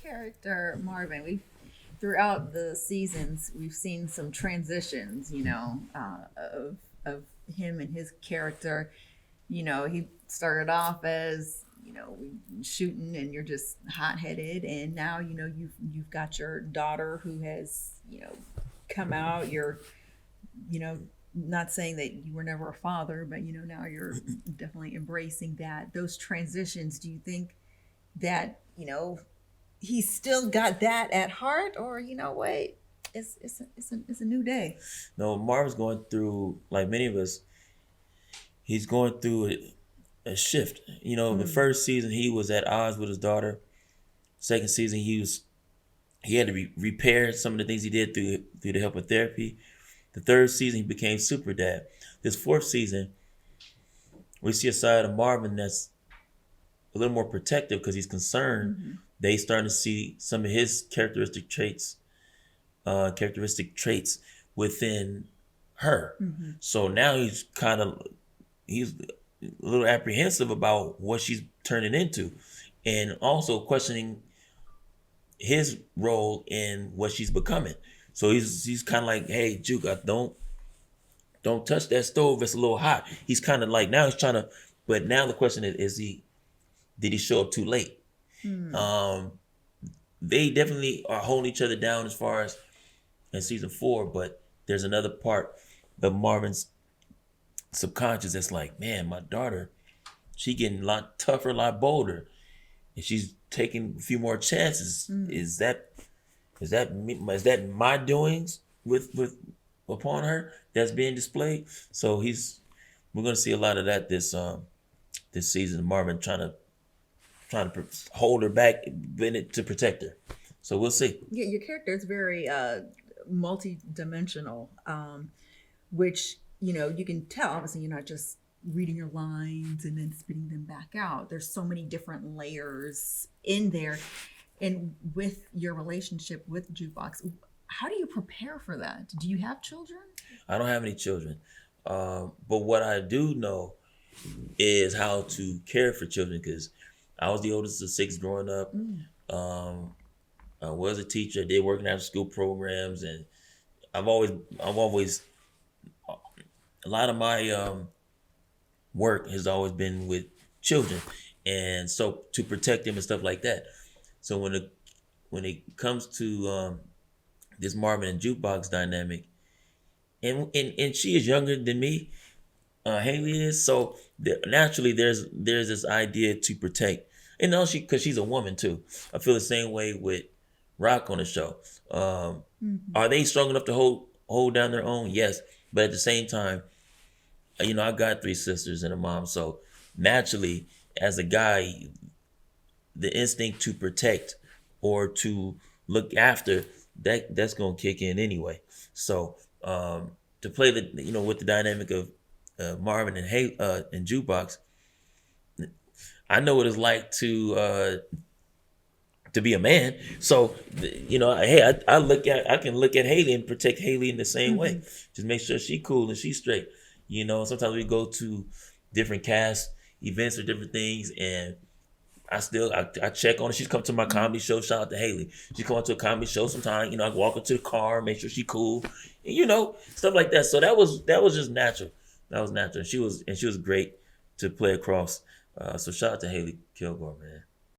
character Marvin, we throughout the seasons we've seen some transitions, of him and his character. He started off as shooting, and you're just hot headed, and now you've got your daughter who has come out. You're not saying that you were never a father, but now you're definitely embracing that. Those transitions, do you think that he's still got that at heart, or wait, it's a new day? No, Marvin's going through, like many of us, he's going through a shift. The first season he was at odds with his daughter. Second season he had to repair some of the things he did through the help of therapy. The third season he became super dad. This fourth season we see a side of Marvin that's a little more protective because he's concerned. They starting to see some of his characteristic traits within her. So now he's a little apprehensive about what she's turning into, and also questioning his role in what she's becoming. So he's kind of like, hey, Juke, don't touch that stove. It's a little hot. He's kind of like, now he's trying to, but now the question is did he show up too late? They definitely are holding each other down as far as in season 4, but there's another part of Marvin's subconscious that's like, man, my daughter, she getting a lot tougher, a lot bolder, and she's taking a few more chances. Is that my doings with upon her that's being displayed? So we're gonna see a lot of that this season. Marvin trying to hold her back, Bennett to protect her. So we'll see. Yeah, your character is very multi-dimensional, which you can tell. Obviously, you're not just reading your lines and then spitting them back out. There's so many different layers in there. And with your relationship with Jukebox, how do you prepare for that? Do you have children? I don't have any children, but what I do know is how to care for children, because I was the oldest of 6 growing up. I was a teacher. I did working after school programs, and I've always a lot of my work has always been with children, and so to protect them and stuff like that. So when it comes to this Marvin and Jukebox dynamic, and she is younger than me, Hailey is, so naturally there's this idea to protect, and also because she's a woman too. I feel the same way with Rock on the show. Are they strong enough to hold down their own? Yes, but at the same time, I got 3 sisters and a mom, so naturally, as a guy, the instinct to protect or to look after that's gonna kick in anyway. So to play with the dynamic of Marvin and Jukebox, I know what it's like to be a man. So hey, I can look at Hailey and protect Hailey in the same way. Just make sure she's cool and she's straight. Sometimes we go to different cast events or different things, and I check on her. She's come to my comedy show. Shout out to Hailey. She come to a comedy show sometime. I walk her to the car, make sure she cool, and, stuff like that. So that was just natural. That was natural. And she was great to play across. So shout out to Hailey Kilgore, man.